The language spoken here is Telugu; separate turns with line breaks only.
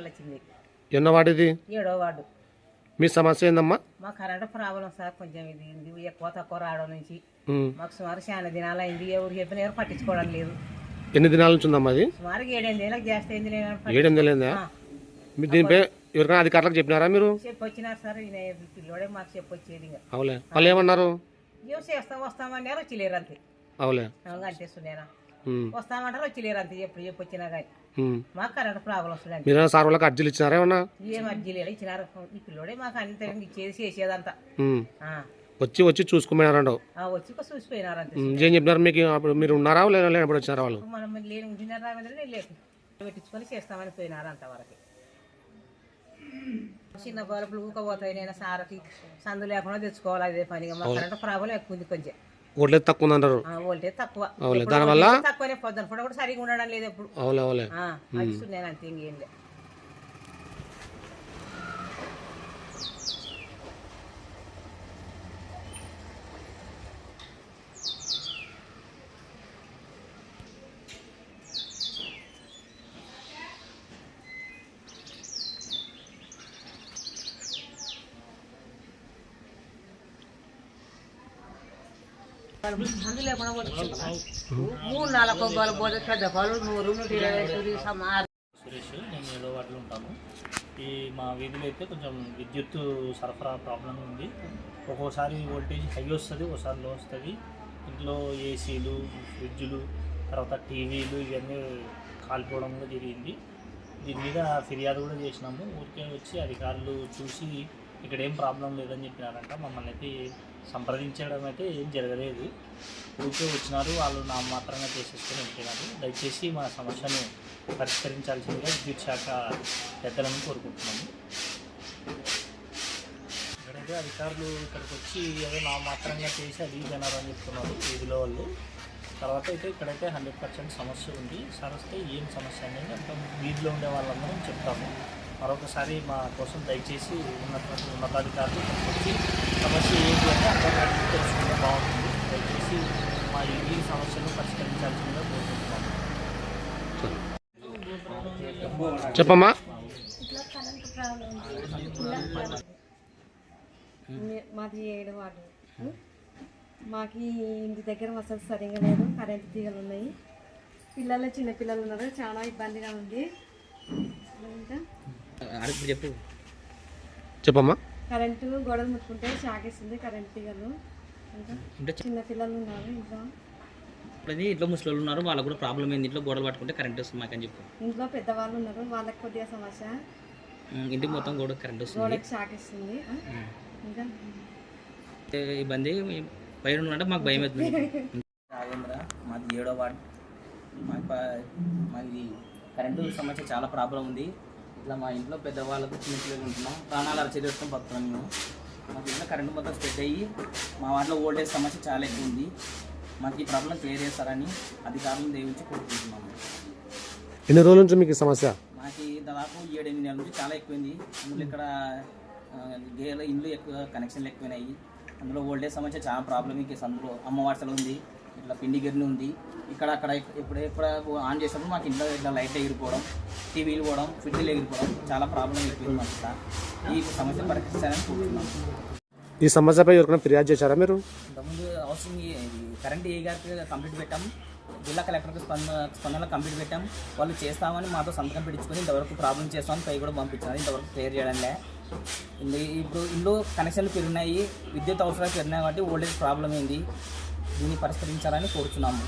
వచ్చింది.
ఎన్నో వార్డు?
7వ వార్డు.
మీ సమస్య ఏందమ్మా?
మా కరెంట్ ప్రాబ్లం సార్, కొంచెం ఇది ఎక్కువ తక్కువ రావడం నుంచి మాకు సుమారు చాలా దినాలు అయింది. ఎవరు చెప్పిన ఎవరు పట్టించుకోవడం లేదు.
ఎన్ని దినాల నుంచి ఉందమ్మా అది?
సుమారు 7-8 ఏళ్ళకి జాస్తి అయింది.
7-8 ఏళ్ళైందా? దీనిపై ఎవరికైనా అధికారులకు చెప్పినారా మీరు?
చెప్పొచ్చినారు సార్, పిల్లోడే మాకు చెప్పొచ్చేది.
అవులే, వాళ్ళు ఏమన్నారు?
వస్తామన్నారు, వచ్చి అంతే.
అవులే
అంటేస్తున్నారా, వస్తామంటారు, వచ్చి లేరు అంతే. ఎప్పుడు చెప్పొచ్చినా కానీ మాకు కరెంట్ ప్రాబ్లం వస్తుంది.
మీరు సార్ వాళ్ళకి అర్జీలు ఇచ్చినారా? ఏమన్నా
ఏం అర్జీలు ఇచ్చినారు? ఈ పిల్లోడే మాకు అంత ఇచ్చేది చేసేదంతా.
వచ్చి చూసుకుపోయినారంట.
వచ్చి చూసిపోయినారు అంతే.
ఏం చెప్పినారు మీకు? అప్పుడు మీరు ఉన్నారా లేనప్పుడు వచ్చినారా వాళ్ళు?
మనం లేని ఉంటున్నారా లేదు, పెట్టించుకొని చేస్తామని పోయినారు అంతవరకు. చిన్న బల్బులు ఊకపోతాయి. నేను సారకి సందు లేకుండా తెచ్చుకోవాలి, అదే పనిగా. మా కరెంట్ ప్రాబ్లం ఎక్కువ ఉంది. కొంచెం
వోల్టేజ్ తక్కువ ఉందంటారు.
వోల్టేజ్ తక్కువ,
దానివల్ల
తక్కువనే. పొద్దున పూట కూడా సరిగా ఉండడం లేదు ఎప్పుడు. నేను అంతే, ఇంకేం లేదు. మందు లేకుండా 3-4 కొబ్బరి పోతే పెద్ద పాలు 100-120 సమారు.
సురేష్, నేను 7వ వార్డులో ఉంటాను. మా వీధిలో అయితే కొంచెం విద్యుత్ సరఫరా ప్రాబ్లం ఉంది. ఒక్కోసారి వోల్టేజ్ హై వస్తుంది, ఒకసారి లో వస్తుంది. ఇంట్లో ఏసీలు, ఫ్రిడ్జ్లు, తర్వాత టీవీలు ఇవన్నీ కాలిపోవడం కూడా జరిగింది. దీని మీద ఫిర్యాదు కూడా చేసినాము. ఊరికే వచ్చి అధికారులు చూసి ఇక్కడ ఏం ప్రాబ్లం లేదని చెప్పినారంట. మమ్మల్ని అయితే సంప్రదించడం అయితే ఏం జరగలేదు. ఊరికే వచ్చినారు, వాళ్ళు నా మాత్రంగా చేసేసుకొని వెళ్ళిపోయినారు. దయచేసి మా సమస్యను పరిష్కరించాల్సిందిగా విద్యుత్ శాఖ పెద్దలను కోరుకుంటున్నాము. ఇక్కడైతే అధికారులు ఇక్కడికి వచ్చి ఏదో నా మాత్రంగా చేసి అడిగిపోయినారని చెప్తున్నారు వీధిలో వాళ్ళు. తర్వాత అయితే ఇక్కడైతే 100% సమస్య ఉంది. సార్ వస్తే ఏం సమస్య అనేది అంత వీధిలో ఉండే వాళ్ళందరం చెప్తాము. మరొకసారి మా కోసం దయచేసి ఉన్నతాధికారులు వచ్చి సమస్య ఏంటి అంటే అందరికీ తెలుసుకుంటే బాగుంటుంది. దయచేసి మా ఈ సమస్యను పరిష్కరించాల్సిందిగా కోరుకుంటున్నాము.
చెప్పమ్మా.
మాది 7వ వార్డు. మాకు ఇంటి దగ్గర వసతి సరిగా లేదు. కరెంటు తీగలు ఉన్నాయి. చిన్న పిల్లలు ఉన్నారు. చాలా ఇబ్బందిగా ఉంది.
చెప్పమ్మా.
కరెంటు గోడలు ముట్టుకుంటే షాకేస్తుంది. కరెంటు తీగలు ఇంకా చిన్న పిల్లలు ఉన్నారు.
ఇంట్లో ముసలి ఉన్నారు, వాళ్ళకు కూడా ప్రాబ్లం ఏంది. ఇంట్లో గోడలు పట్టుకుంటే కరెంట్ వస్తుంది మాకని చెప్పు.
ఇంట్లో పెద్దవాళ్ళు ఉన్నారు, వాళ్ళకి కొద్దిగా సమస్య.
ఇంటికి మొత్తం గోడ కరెంట్ వస్తుంది,
గోడకి షాకేస్తుంది. ఇంకా
ఇబ్బంది పైన ఉన్నంటే మాకు భయం అవుతుంది.
రాజేంద్ర, మాది 7వ వార్డు. మాది కరెంటు సమస్య చాలా ప్రాబ్లం ఉంది. ఇట్లా మా ఇంట్లో పెద్దవాళ్ళకు చిన్నపిల్లలు ఉంటున్నాం, ప్రాణాలు అరచేసుకొని బతున్నాం మేము. మాకు ఇంట్లో కరెంటు మొత్తం స్ప్రెడ్ అయ్యి మా వాటిలో ఓల్టేజ్ సమస్య చాలా ఎక్కువ ఉంది. మాకు ఈ ప్రాబ్లం క్లియర్ చేస్తారని అధికారులను దేవించి కోరుకుంటున్నాము.
ఎన్ని రోజుల నుంచి మీకు సమస్య?
మాకు దాదాపు 7-8 నెలల నుంచి చాలా ఎక్కువైంది. అందులో ఇక్కడ ఇండ్లు ఎక్కువ కనెక్షన్లు ఎక్కువైనాయి. అందులో ఓల్టేజ్ సమస్య చాలా ప్రాబ్లం. అందులో అమ్మవార్సలు ఉంది, ఇట్లా పిండి గిర్ని ఉంది. ఇక్కడ అక్కడ ఎప్పుడెక్కడ ఆన్ చేసినప్పుడు మాకు ఇంట్లో ఇట్లా లైట్లు ఎగిరిపోవడం, టీవీలు పోవడం, ఫ్రిడ్జ్లు ఎగిరిపోవడం చాలా ప్రాబ్లం అయిపోయింది. మాకు ఈ సమస్య పరిష్కరించాలని కోరుతున్నాం.
ఈ సమస్యపై ఎవరికైనా ఫిర్యాదు చేశారా మీరు?
ఇంతకుముందు హౌసింగ్ కరెంట్ ఏ గారికి కంప్లీట్ పెట్టాం, జిల్లా కలెక్టర్కి స్పందనలో కంప్లీట్ పెట్టాం. వాళ్ళు చేస్తామని మాతో సంతకం పెట్టించుకొని ఇంతవరకు ప్రాబ్లం చేస్తామని పై కూడా పంపించారు. ఇంతవరకు క్లియర్ చేయడంలే. ఇప్పుడు ఇంట్లో కనెక్షన్లు పెరిగినాయి, విద్యుత్ అవసరాలు పెరిగినాయి కాబట్టి ఓల్టేజ్ ప్రాబ్లం ఏంది, దీన్ని పరిష్కరించాలని కోరుతున్నాము.